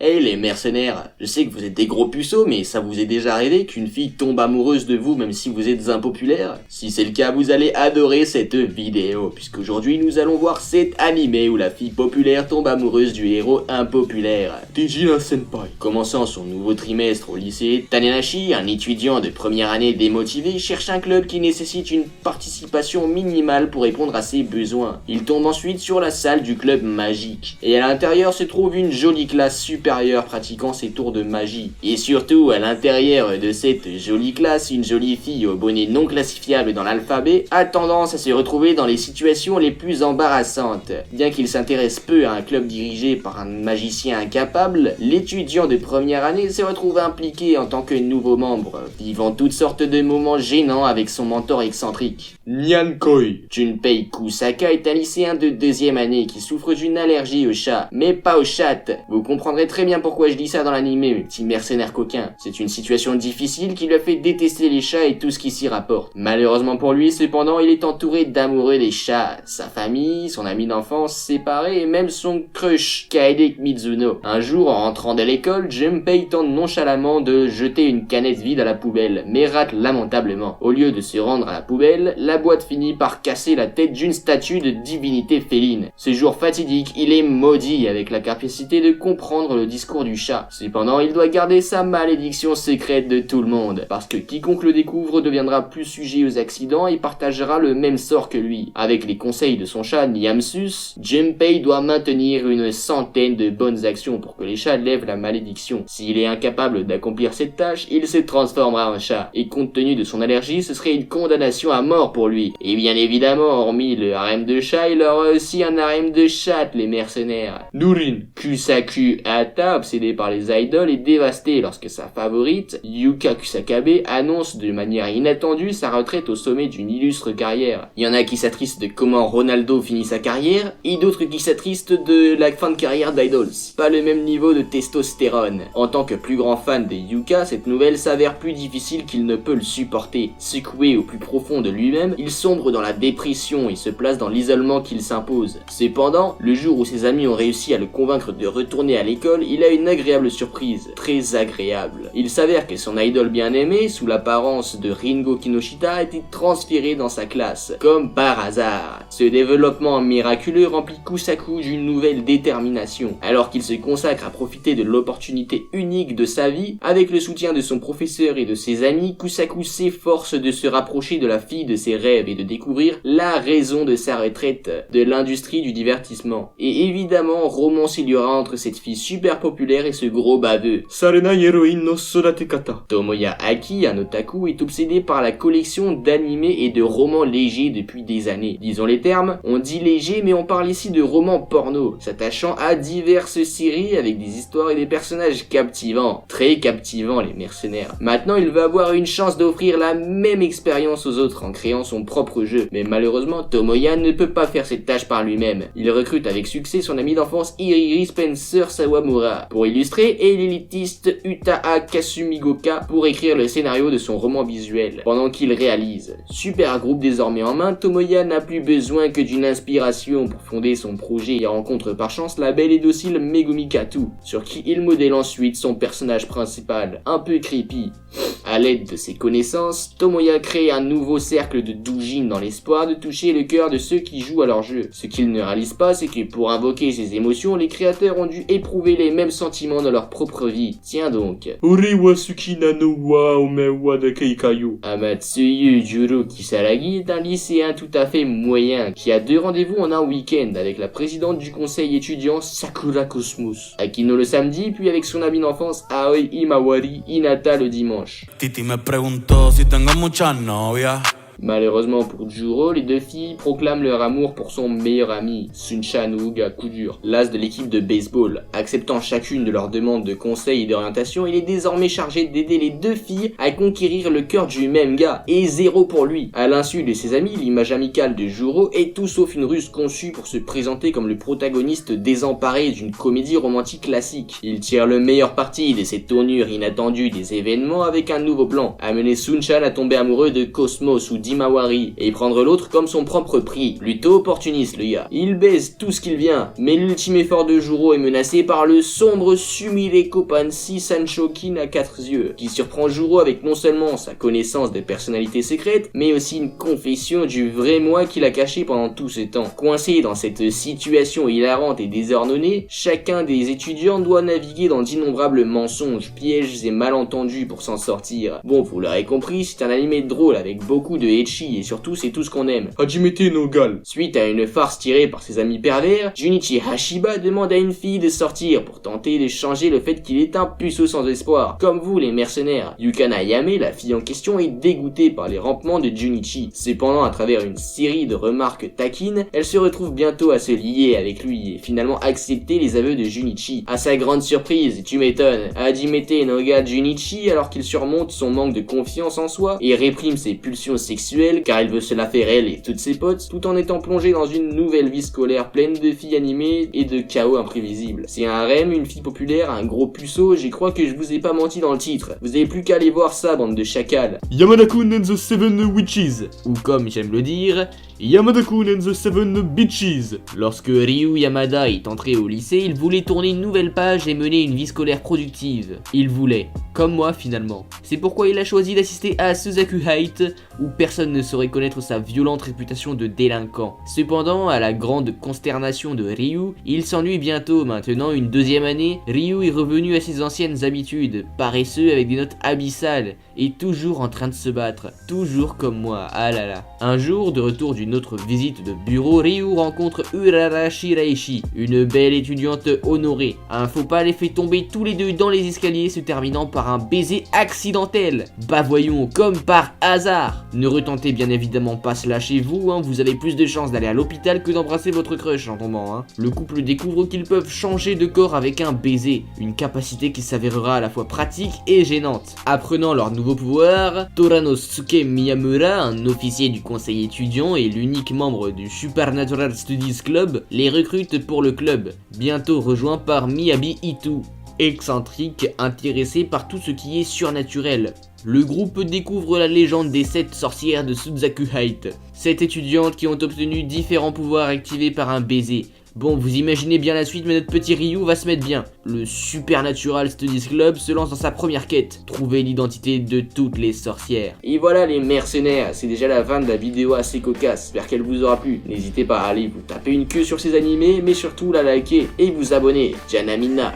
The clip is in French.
Hey les mercenaires, je sais que vous êtes des gros puceaux, mais ça vous est déjà arrivé qu'une fille tombe amoureuse de vous même si vous êtes impopulaire? Si c'est le cas, vous allez adorer cette vidéo, puisqu'aujourd'hui nous allons voir cet animé où la fille populaire tombe amoureuse du héros impopulaire, Tejina Senpai. Commençant son nouveau trimestre au lycée, Tanenashi, un étudiant de première année démotivé, cherche un club qui nécessite une participation minimale pour répondre à ses besoins. Il tombe ensuite sur la salle du club magique, et à l'intérieur se trouve une jolie classe supérieure pratiquant ses tours de magie. Et surtout, à l'intérieur de cette jolie classe, une jolie fille au bonnet non classifiable dans l'alphabet a tendance à se retrouver dans les situations les plus embarrassantes. Bien qu'il s'intéresse peu à un club dirigé par un magicien incapable, l'étudiant de première année se retrouve impliqué en tant que nouveau membre, vivant toutes sortes de moments gênants avec son mentor excentrique. Nyankoi. Junpei Kusaka est un lycéen de deuxième année qui souffre d'une allergie aux chats, mais pas aux chattes. Vous comprendrez très bien pourquoi je dis ça dans l'animé, petit mercenaire coquin. C'est une situation difficile qui lui a fait détester les chats et tout ce qui s'y rapporte. Malheureusement pour lui, cependant, il est entouré d'amoureux des chats. Sa famille, son ami d'enfance séparé et même son crush, Kaede Mizuno. Un jour, en rentrant de l'école, Junpei tente nonchalamment de jeter une canette vide à la poubelle, mais rate lamentablement. Au lieu de se rendre à la poubelle, la boîte finit par casser la tête d'une statue de divinité féline. Ce jour fatidique, il est maudit avec la capacité de comprendre le discours du chat. Cependant, il doit garder sa malédiction secrète de tout le monde, parce que quiconque le découvre deviendra plus sujet aux accidents et partagera le même sort que lui. Avec les conseils de son chat Niamsus, Junpei doit maintenir une centaine de bonnes actions pour que les chats lèvent la malédiction. S'il est incapable d'accomplir cette tâche, il se transformera en chat, et compte tenu de son allergie, ce serait une condamnation à mort pour lui. Et bien évidemment, hormis le harem de chats, il aura aussi un harem de chattes, les mercenaires. Nurin Kusaku Ata, obsédé par les idoles, est dévasté lorsque sa favorite, Yuka Kusakabe, annonce de manière inattendue sa retraite au sommet d'une illustre carrière. Il y en a qui s'attristent de comment Ronaldo finit sa carrière, et d'autres qui s'attristent de la fin de carrière d'Idols. Pas le même niveau de testostérone. En tant que plus grand fan de Yuka, cette nouvelle s'avère plus difficile qu'il ne peut le supporter. Secoué au plus profond de lui-même, il sombre dans la dépression et se place dans l'isolement qu'il s'impose. Cependant, le jour où ses amis ont réussi à le convaincre de retourner à l'école, il a une agréable surprise, très agréable. Il s'avère que son idole bien-aimé, sous l'apparence de Ringo Kinoshita, a été transféré dans sa classe, comme par hasard. Ce développement miraculeux remplit Kusaku d'une nouvelle détermination. Alors qu'il se consacre à profiter de l'opportunité unique de sa vie, avec le soutien de son professeur et de ses amis, Kusaku s'efforce de se rapprocher de la fille de ses rêves et de découvrir la raison de sa retraite de l'industrie du divertissement. Et évidemment, romance il y aura entre cette fille super populaire et ce gros baveux. Sarenai héroïne no sodatekata. Tomoya Aki, un otaku, est obsédé par la collection d'animés et de romans légers depuis des années. Disons les termes, on dit léger mais on parle ici de romans porno, s'attachant à diverses séries avec des histoires et des personnages captivants. Très captivants les mercenaires. Maintenant il va avoir une chance d'offrir la même expérience aux autres en créant son propre jeu. Mais malheureusement, Tomoya ne peut pas faire cette tâche par lui-même. Il recrute avec succès son ami d'enfance Iriri Spencer Sawamura pour illustrer et l'élitiste Utaha Kasumigoka pour écrire le scénario de son roman visuel. Pendant qu'il réalise. Super groupe désormais en main, Tomoya n'a plus besoin que d'une inspiration pour fonder son projet et rencontre par chance la belle et docile Megumi Katu, sur qui il modèle ensuite son personnage principal, un peu creepy. À l'aide de ses connaissances, Tomoya crée un nouveau cercle de doujin dans l'espoir de toucher le cœur de ceux qui jouent à leur jeu. Ce qu'il ne réalise pas, c'est que pour invoquer ses émotions, les créateurs ont dû éprouver les mêmes sentiments dans leur propre vie. Tiens donc. Amatsuyu Juro Kisaragi est un lycéen tout à fait moyen qui a 2 rendez-vous en un week-end avec la présidente du conseil étudiant Sakura Cosmos, Akino le samedi, puis avec son ami d'enfance Aoi Imawari Hinata le dimanche. Titi me preguntó si tengo muchas novias. Malheureusement pour Juro, les 2 filles proclament leur amour pour son meilleur ami, Sunchan Uga Kujur, l'as de l'équipe de baseball. Acceptant chacune de leurs demandes de conseils et d'orientation, il est désormais chargé d'aider les 2 filles à conquérir le cœur du même gars, et 0 pour lui. À l'insu de ses amis, l'image amicale de Juro est tout sauf une ruse conçue pour se présenter comme le protagoniste désemparé d'une comédie romantique classique. Il tire le meilleur parti de cette tournure inattendue des événements avec un nouveau plan, amener Sunchan à tomber amoureux de Cosmos ou d'Imawari et prendre l'autre comme son propre prix. Plutôt opportuniste le gars. Il baise tout ce qu'il vient, mais l'ultime effort de Juro est menacé par le sombre Sumire Kopansei Sanshokin à 4 yeux, qui surprend Juro avec non seulement sa connaissance des personnalités secrètes, mais aussi une confession du vrai moi qu'il a caché pendant tout ce temps. Coincé dans cette situation hilarante et désordonnée, chacun des étudiants doit naviguer dans d'innombrables mensonges, pièges et malentendus pour s'en sortir. Bon, vous l'aurez compris, c'est un animé drôle avec beaucoup de ecchi et surtout c'est tout ce qu'on aime. Hajimete no gal. Suite à une farce tirée par ses amis pervers, Junichi Hashiba demande à une fille de sortir pour tenter de changer le fait qu'il est un puceau sans espoir. Comme vous les mercenaires, Yukana Yame, la fille en question, est dégoûtée par les rampements de Junichi. Cependant, à travers une série de remarques taquines, elle se retrouve bientôt à se lier avec lui et finalement accepter les aveux de Junichi. À sa grande surprise, tu m'étonnes, Hajimete no ga Junichi, alors qu'il surmonte son manque de confiance en soi et réprime ses pulsions sexuelles car il veut se la faire elle et toutes ses potes, tout en étant plongé dans une nouvelle vie scolaire pleine de filles animées et de chaos imprévisible. C'est un harem, une fille populaire, un gros puceau, j'y crois que je vous ai pas menti dans le titre. Vous avez plus qu'à aller voir ça, bande de chacals. Yamada-kun and the Seven Witches. Ou comme j'aime le dire, Yamada-kun and the Seven Bitches. lorsque Ryu Yamada est entré au lycée, il voulait tourner une nouvelle page et mener une vie scolaire productive. Il voulait, comme moi finalement. C'est pourquoi il a choisi d'assister à Suzaku Heights, où personne ne saurait connaître sa violente réputation de délinquant. Cependant, à la grande consternation de Ryu, il s'ennuie bientôt. Maintenant une deuxième année, Ryu est revenu à ses anciennes habitudes, paresseux avec des notes abyssales, et toujours en train de se battre. Toujours comme moi, ah là là. Un jour, de retour d'une autre visite de bureau, Ryu rencontre Urara Shiraishi, une belle étudiante honorée. Un faux pas les fait tomber tous les deux dans les escaliers, se terminant par un baiser accidentel. Bah voyons, comme par hasard. Ne retentez bien évidemment pas cela chez vous, vous avez plus de chances d'aller à l'hôpital que d'embrasser votre crush en tombant. Le couple découvre qu'ils peuvent changer de corps avec un baiser, une capacité qui s'avérera à la fois pratique et gênante. Apprenant leur nouveau pouvoir, Toranosuke Miyamura, un officier du conseil étudiant et l'unique membre du Supernatural Studies Club, les recrute pour le club, bientôt rejoint par Miyabi Itu, excentrique, intéressé par tout ce qui est surnaturel. Le groupe découvre la légende des 7 sorcières de Suzaku Heights, 7 étudiantes qui ont obtenu différents pouvoirs activés par un baiser. Bon, vous imaginez bien la suite, mais notre petit Ryu va se mettre bien. Le Supernatural Studies Club se lance dans sa première quête, trouver l'identité de toutes les sorcières. Et voilà les mercenaires, c'est déjà la fin de la vidéo assez cocasse, j'espère qu'elle vous aura plu. N'hésitez pas à aller vous taper une queue sur ces animés, mais surtout la liker et vous abonner. Janamina.